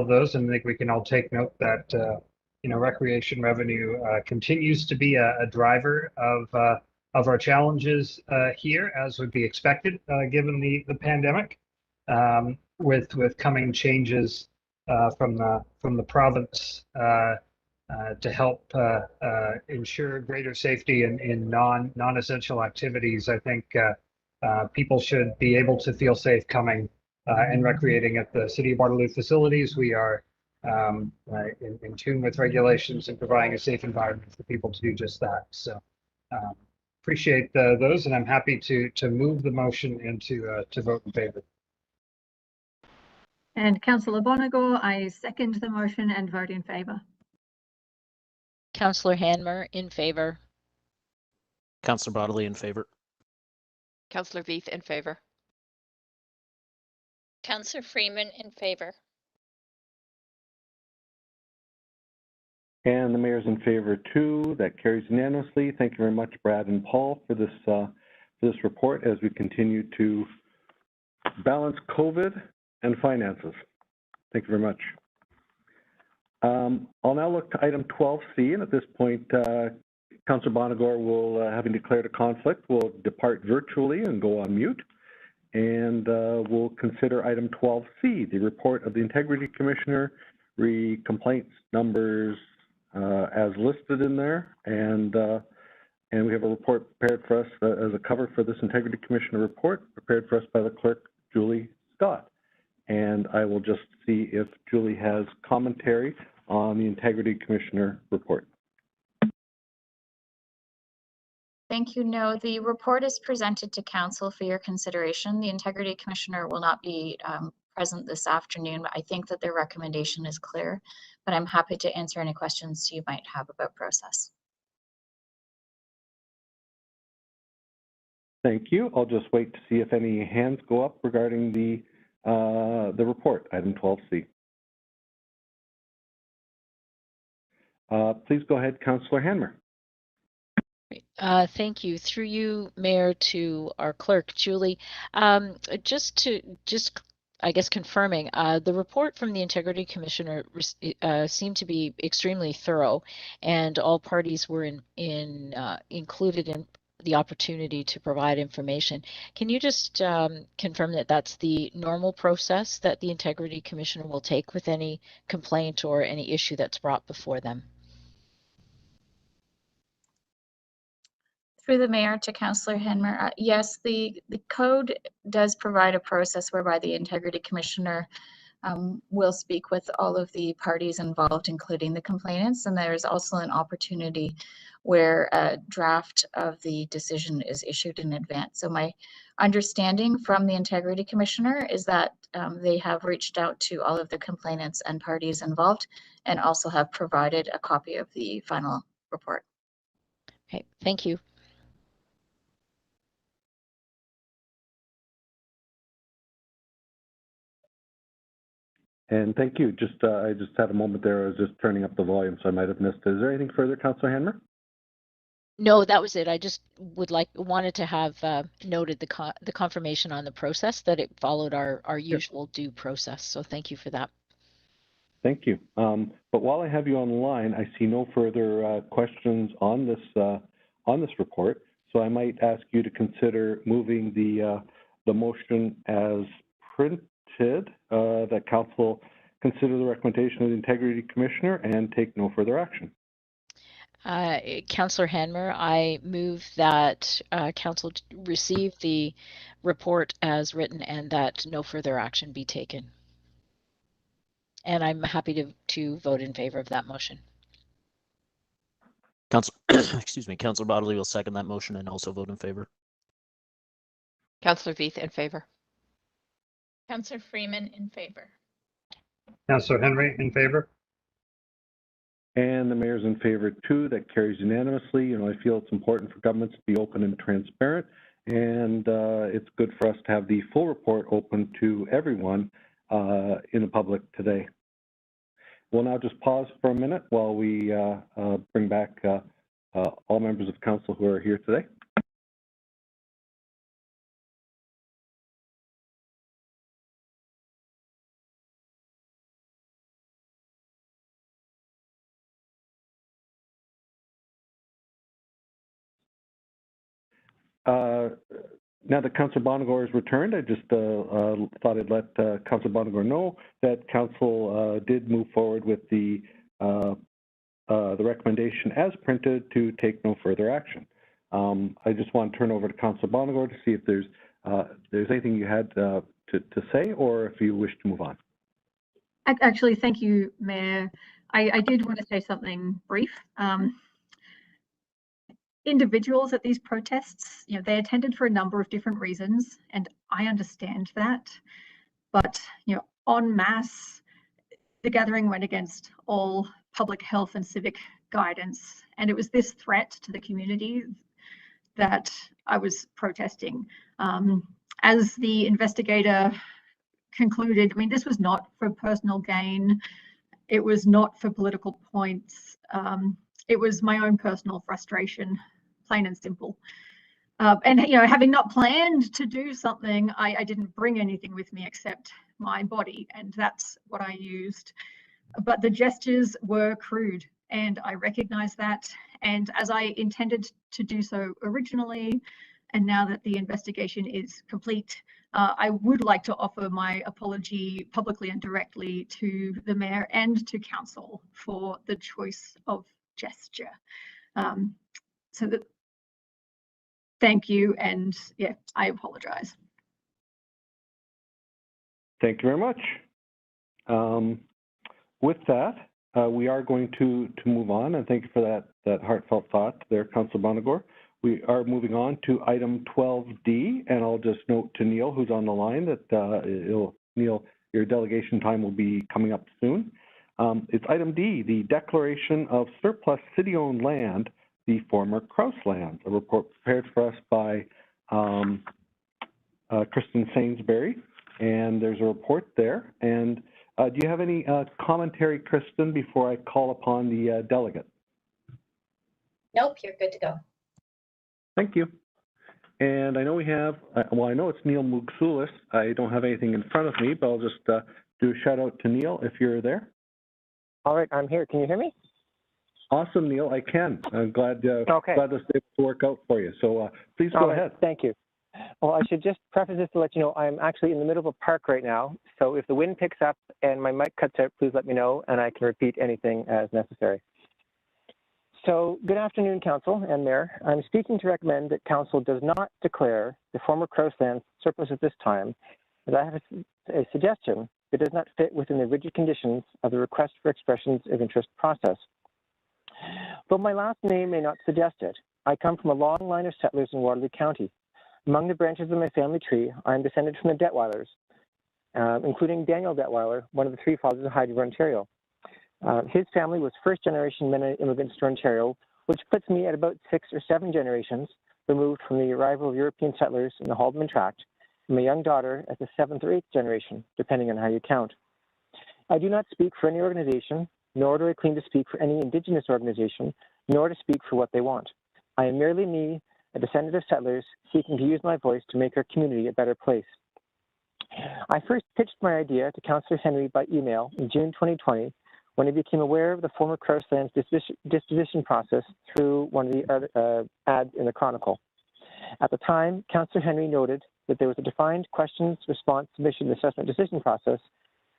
of those, and I think we can all take note that recreation revenue continues to be a driver of our challenges here, as would be expected given the pandemic, with coming changes from the province to help ensure greater safety in non-essential activities. I think people should be able to feel safe coming and recreating at the City of Waterloo facilities. We are in tune with regulations and providing a safe environment for people to do just that. So appreciate those, and I'm happy to move the motion and to vote in favor. And Councillor Bonagor, I second the motion and vote in favour. Councillor Hanmer, in favor. Councillor Bodley, in favor. Councillor Veith, in favor. Counselor Freeman, in favor. And the mayor's in favor too. That carries unanimously. Thank you very much, Brad and Paul, for this report as we continue to balance COVID and finances. Thank you very much. I'll now look to item 12C, and at this point, Councillor Bonagor will, having declared a conflict, will depart virtually and go on mute. And we'll consider item 12C, the report of the Integrity Commissioner, complaints numbers as listed in there, and we have a report prepared for us as a cover for this Integrity Commissioner report, prepared for us by the clerk, Julie Scott. And I will just see if Julie has commentary on the Integrity Commissioner report. Thank you. No, the report is presented to Council for your consideration. The Integrity Commissioner will not be present this afternoon. I think that their recommendation is clear, but I'm happy to answer any questions you might have about process. Thank you. I'll just wait to see if any hands go up regarding the report, item 12C. Please go ahead, Councillor Hanmer. Thank you. Through you, Mayor, to our clerk, Julie. Just I guess confirming, the report from the Integrity Commissioner seemed to be extremely thorough, and all parties were included in the opportunity to provide information. Can you just confirm that that's the normal process that the Integrity Commissioner will take with any complaint or any issue that's brought before them? Through the Mayor to Councillor Hanmer, yes, the code does provide a process whereby the Integrity Commissioner will speak with all of the parties involved, including the complainants, and there's also an opportunity where a draft of the decision is issued in advance. So my understanding from the Integrity Commissioner is that they have reached out to all of the complainants and parties involved, and also have provided a copy of the final report. Okay, thank you. And thank you. I just had a moment there. I was just turning up the volume, so I might have missed it. Is there anything further, Councillor Hanmer? No, that was it. I just wanted to have noted the confirmation on the process, that it followed our usual due process. So thank you for that. Thank you. But while I have you on the line, I see no further questions on this report. So I might ask you to consider moving the motion as printed, that Council consider the recommendation of the Integrity Commissioner and take no further action. Councillor Hanmer, I move that Council receive the report as written and that no further action be taken. And I'm happy to vote in favor of that motion. Councillor Bodley will second that motion and also vote in favor. Councillor Veith, in favor. Counselor Freeman, in favor. Councillor Henry, in favor. And the mayor's in favor too. That carries unanimously. I feel it's important for governments to be open and transparent, and it's good for us to have the full report open to everyone in the public today. We'll now just pause for a minute while we bring back all members of council who are here today. now that Councillor Bonagor has returned, I just thought I'd let Councillor Bonagor know that Council did move forward with the recommendation as printed to take no further action. I just want to turn over to Councillor Bonagor to see if there's anything you had to say, or if you wish to move on. Actually, thank you, Mayor. I did want to say something brief. Individuals at these protests, they attended for a number of different reasons, and I understand that. But, en masse, the gathering went against all public health and civic guidance, and it was this threat to the community that I was protesting. As the investigator concluded, this was not for personal gain. It was not for political points. It was my own personal frustration, plain and simple. And having not planned to do something, I didn't bring anything with me except my body, and that's what I used. But the gestures were crude, and I recognize that. And as I intended to do so originally, and now that the investigation is complete, I would like to offer my apology publicly and directly to the Mayor and to Council for the choice of gesture. So that, thank you, and yeah, I apologize. Thank you very much. With that, we are going to move on, and thank you for that heartfelt thought there, Councillor Bonagor. We are moving on to item 12D, and I'll just note to Neil, who's on the line, that Neil, your delegation time will be coming up soon. It's item D, the declaration of surplus city-owned land, the former Crouse lands, a report prepared for us by Kristen Sainsbury, and there's a report there. And do you have any commentary, Kristen, before I call upon the delegate? Nope, you're good to go. Thank you. And I know we have, well, I know it's Neil Mugsoulis. I don't have anything in front of me, but I'll just do a shout out to Neil if you're there. All right, I'm here. Can you hear me? Awesome, Neil. I can. I'm glad, okay. Glad this is able to work out for you. So please go ahead. Thank you. Well, I should just preface this to let you know I'm actually in the middle of a park right now. So if the wind picks up and my mic cuts out, please let me know, and I can repeat anything as necessary. So good afternoon, Council and Mayor. I'm speaking to recommend that Council does not declare the former Crouse lands surplus at this time, as I have a suggestion that does not fit within the rigid conditions of the request for expressions of interest process. Though my last name may not suggest it, I come from a long line of settlers in Waterloo County. Among the branches of my family tree, I am descended from the Detweilers, including Daniel Detweiler, one of the three fathers of Hyde, Ontario. His family was first-generation Mennonite immigrants to Ontario, which puts me at about 6 or 7 generations removed from the arrival of European settlers in the Haldeman Tract, and my young daughter as the 7th or 8th generation, depending on how you count. I do not speak for any organization, nor do I claim to speak for any Indigenous organization, nor to speak for what they want. I am merely me, a descendant of settlers, seeking to use my voice to make our community a better place. I first pitched my idea to Councillor Henry by email in June 2020, when I became aware of the former Crouse lands disposition process through one of the ads in the Chronicle. At the time, Councillor Henry noted that there was a defined questions, response, submission, assessment decision process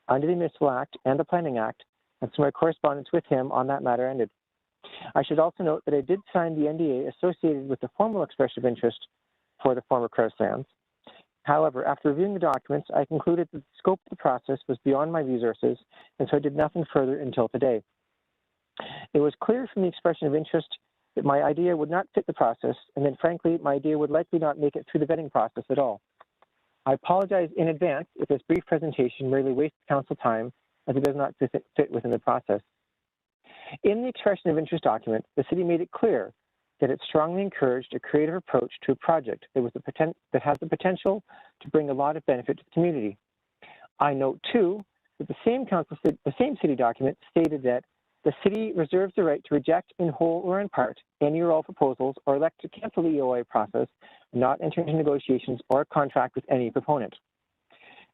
under the Municipal Act and the Planning Act, and so my correspondence with him on that matter ended. I should also note that I did sign the NDA associated with the formal expression of interest for the former Crouse lands. However, after reviewing the documents, I concluded that the scope of the process was beyond my resources, and so I did nothing further until today. It was clear from the expression of interest that my idea would not fit the process, and that frankly, my idea would likely not make it through the vetting process at all. I apologize in advance if this brief presentation merely wastes council time, as it does not fit within the process. In the expression of interest document, the city made it clear that it strongly encouraged a creative approach to a project that has the potential to bring a lot of benefit to the community. I note too that the same city document stated that the city reserves the right to reject in whole or in part any or all proposals, or elect to cancel the EOI process, and not enter into negotiations or contract with any proponent.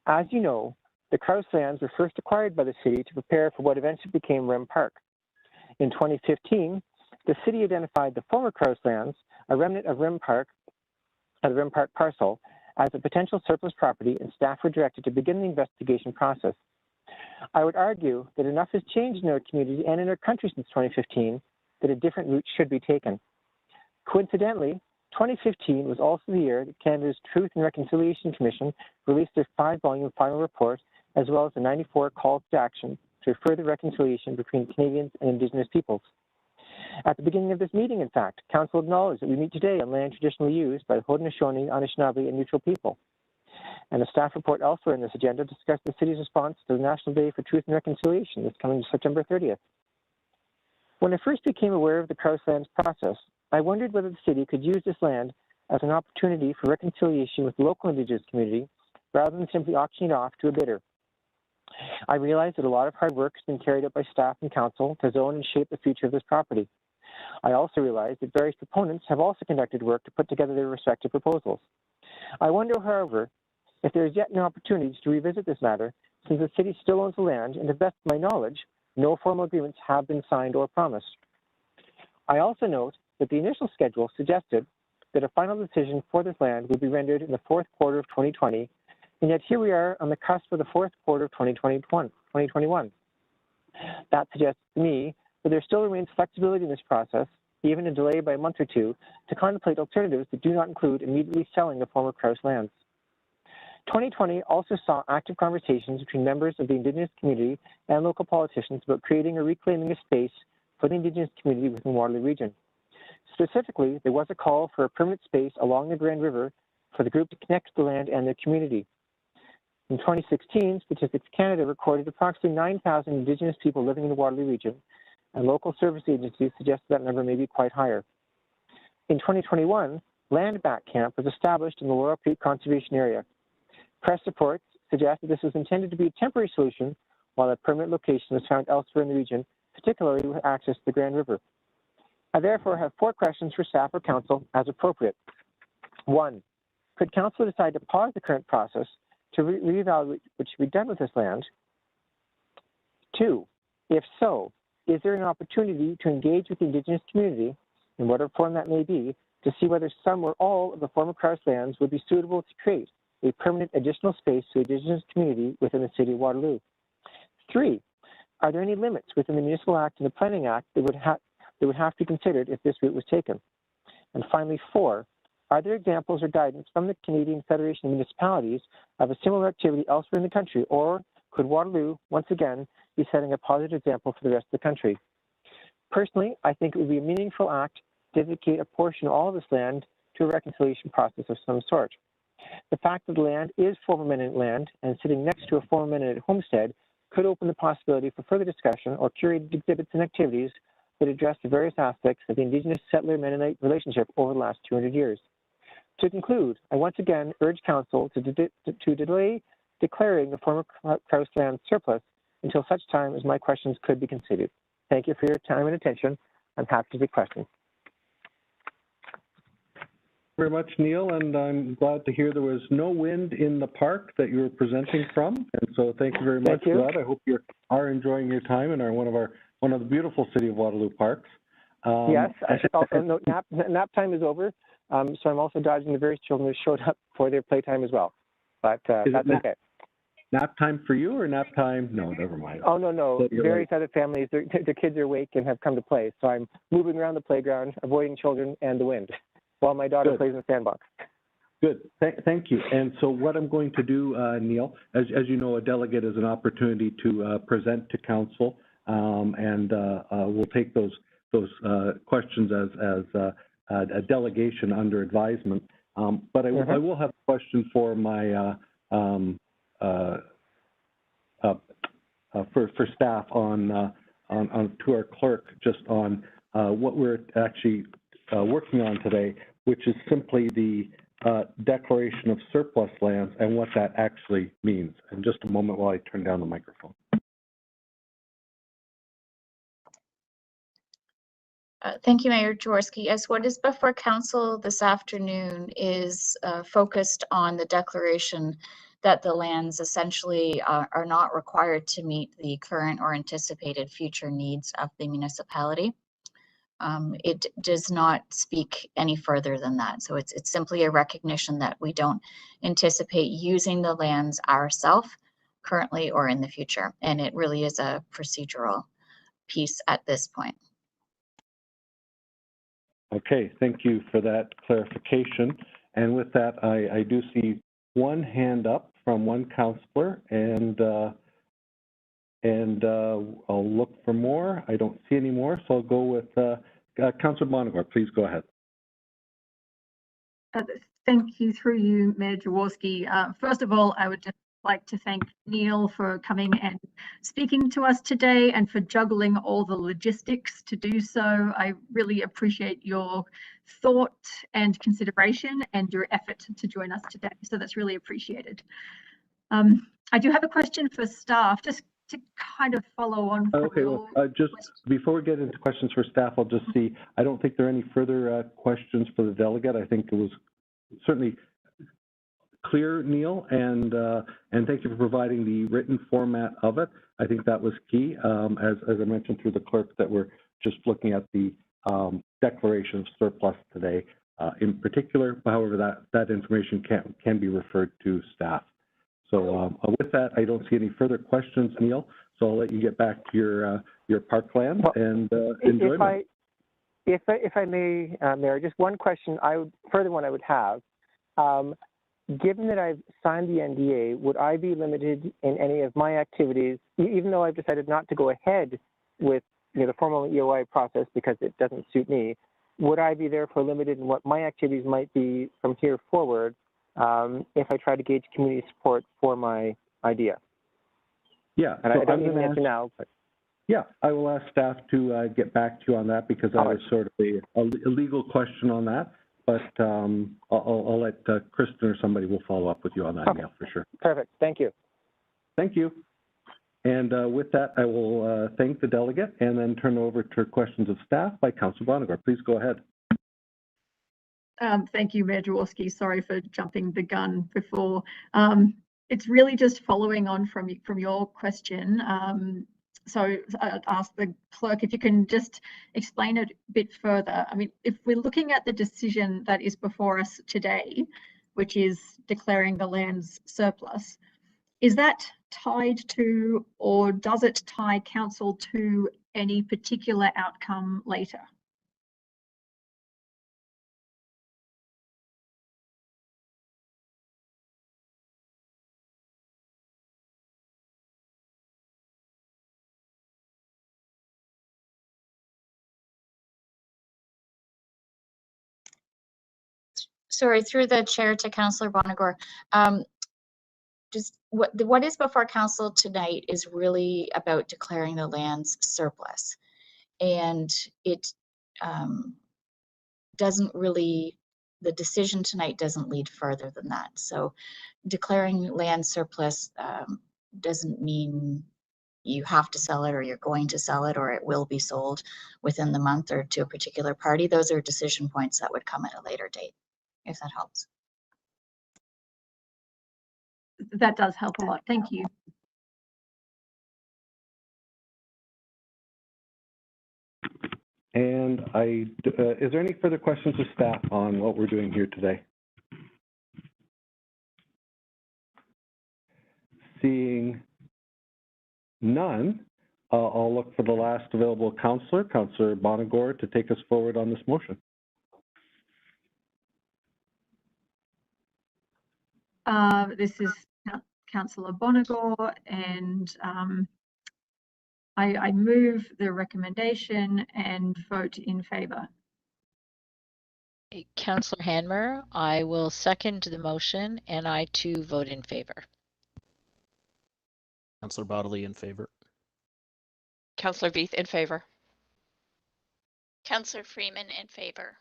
As you know, the Crouse lands were first acquired by the city to prepare for what eventually became Rim Park. In 2015, the city identified the former Crouse lands, a remnant of Rim Park, of the Rim Park parcel as a potential surplus property, and staff were directed to begin the investigation process. I would argue that enough has changed in our community and in our country since 2015 that a different route should be taken. Coincidentally, 2015 was also the year that Canada's Truth and Reconciliation Commission released their 5-volume final report, as well as the 94 calls to action to further reconciliation between Canadians and Indigenous peoples. At the beginning of this meeting, in fact, Council acknowledged that we meet today on land traditionally used by the Haudenosaunee, Anishinaabe, and neutral people. And a staff report elsewhere in this agenda discussed the city's response to the National Day for Truth and Reconciliation that's coming September 30th. When I first became aware of the Crouse Lands process, I wondered whether the city could use this land as an opportunity for reconciliation with the local Indigenous community rather than simply auctioning it off to a bidder. I realized that a lot of hard work has been carried out by staff and council to zone and shape the future of this property. I also realized that various proponents have also conducted work to put together their respective proposals. I wonder, however, if there is yet an opportunity to revisit this matter, since the city still owns the land, and to the best of my knowledge, no formal agreements have been signed or promised. I also note that the initial schedule suggested that a final decision for this land would be rendered in the fourth quarter of 2020, and yet here we are on the cusp of the fourth quarter of 2021. That suggests to me that there still remains flexibility in this process, even a delay by a month or two, to contemplate alternatives that do not include immediately selling the former Crouse lands. 2020 also saw active conversations between members of the Indigenous community and local politicians about creating or reclaiming a space for the Indigenous community within the Waterloo region. Specifically, there was a call for a permanent space along the Grand River for the group to connect the land and their community. In 2016, Statistics Canada recorded approximately 9,000 Indigenous people living in the Waterloo region, and local service agencies suggest that number may be quite higher. In 2021, Land Back Camp was established in the Laurel Creek Conservation Area. Press reports suggest that this was intended to be a temporary solution while a permanent location was found elsewhere in the region, particularly with access to the Grand River. I therefore have 4 questions for staff or council as appropriate. 1, could council decide to pause the current process to reevaluate what should be done with this land? 2, if so, is there an opportunity to engage with the Indigenous community, in whatever form that may be, to see whether some or all of the former Crouse lands would be suitable to create a permanent additional space to the Indigenous community within the City of Waterloo? 3, are there any limits within the Municipal Act and the Planning Act that would have to be considered if this route was taken? And finally, 4, are there examples or guidance from the Canadian Federation of Municipalities of a similar activity elsewhere in the country, or could Waterloo, once again, be setting a positive example for the rest of the country? Personally, I think it would be a meaningful act to dedicate a portion of all of this land to a reconciliation process of some sort. The fact that the land is former Mennonite land and sitting next to a former Mennonite homestead could open the possibility for further discussion or curated exhibits and activities that address the various aspects of the Indigenous settler-Mennonite relationship over the last 200 years. To conclude, I once again urge Council to delay declaring the former Crouse land surplus until such time as my questions could be considered. Thank you for your time and attention. I'm happy to take questions. Very much, Neil, and I'm glad to hear there was no wind in the park that you were presenting from, and so thank you very much for that. I hope you are enjoying your time in one of the beautiful City of Waterloo parks. Yes, I should also note nap time is over, so I'm also dodging the various children who showed up for their playtime as well, but that's okay. Nap time for you or nap time? No, never mind. Oh, no. Various other families, their kids are awake and have come to play, so I'm moving around the playground, avoiding children and the wind, while my daughter plays in the sandbox. Good. Thank you. And so what I'm going to do, Neil, as you know, a delegate is an opportunity to present to council, and we'll take those questions as a delegation under advisement. But I will have a question for my for staff on to our clerk, just on what we're actually working on today, which is simply the declaration of surplus lands and what that actually means. In just a moment while I turn down the microphone. Thank you, Mayor Jaworski. Yes, what is before Council this afternoon is focused on the declaration that the lands essentially are not required to meet the current or anticipated future needs of the municipality. It does not speak any further than that. So it's simply a recognition that we don't anticipate using the lands ourselves currently or in the future. And it really is a procedural piece at this point. Okay, thank you for that clarification. And with that, I do see one hand up from one councillor, and I'll look for more. I don't see any more, so I'll go with Councillor Bonagor. Please go ahead. Thank you, through you, Mayor Jaworski. First of all, I would just like to thank Neil for coming and speaking to us today and for juggling all the logistics to do so. I really appreciate your thought and consideration and your effort to join us today. So that's really appreciated. I do have a question for staff, just to kind of follow on from okay, well, just before we get into questions for staff, I'll just see, I don't think there are any further questions for the delegate. I think it was certainly clear, Neil, and thank you for providing the written format of it. I think that was key, as I mentioned through the clerk, that we're just looking at the declaration of surplus today in particular. However, that information can be referred to staff. So with that, I don't see any further questions, Neil, so I'll let you get back to your parkland and enjoyment. If I may, Mayor, just one question, further one I would have. Given that I've signed the NDA, would I be limited in any of my activities, even though I've decided not to go ahead with the formal EOI process because it doesn't suit me? Would I be therefore limited in what my activities might be from here forward if I try to gauge community support for my idea? Yeah, and so I don't need an answer now, but. Yeah, I will ask staff to get back to you on that because that was sort of a legal question on that. But I'll let Kristen or somebody will follow up with you on that, Neil, for sure. Perfect. Thank you. Thank you. And with that, I will thank the delegate and then turn over to questions of staff by Councillor Bonagor. Please go ahead. Thank you, Mayor Jaworski. Sorry for jumping the gun before. It's really just following on from your question. So I'd ask the clerk if you can just explain it a bit further. I mean, if we're looking at the decision that is before us today, which is declaring the land's surplus, is that tied to, or does it tie council to any particular outcome later? Sorry, through the chair to Councillor Bonagor. Just what is before council tonight is really about declaring the land's surplus, and it doesn't really, the decision tonight doesn't lead further than that. So declaring land surplus doesn't mean you have to sell it or you're going to sell it or it will be sold within the month or to a particular party. Those are decision points that would come at a later date, if that helps. That does help a lot. Thank you. And is there any further questions of staff on what we're doing here today? Seeing none, I'll look for the last available councillor, Councillor Bonagor, to take us forward on this motion. This is Councillor Bonagor, and I move the recommendation and vote in favour. Councillor Hanmer, I will second the motion, and I too vote in favour. Councillor Bodley in favour. Councillor Veith in favour. Councillor Freeman in favour.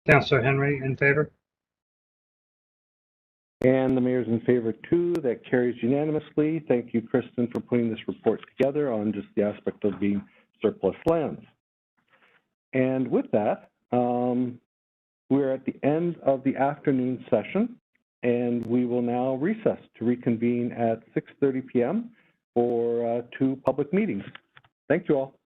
Councillor Henry in favour. And the mayor's in favor too. That carries unanimously. Thank you, Kristen, for putting this report together on just the aspect of being surplus lands. And with that, we're at the end of the afternoon session, and we will now recess to reconvene at 6:30 p.m. for 2 public meetings. Thank you all.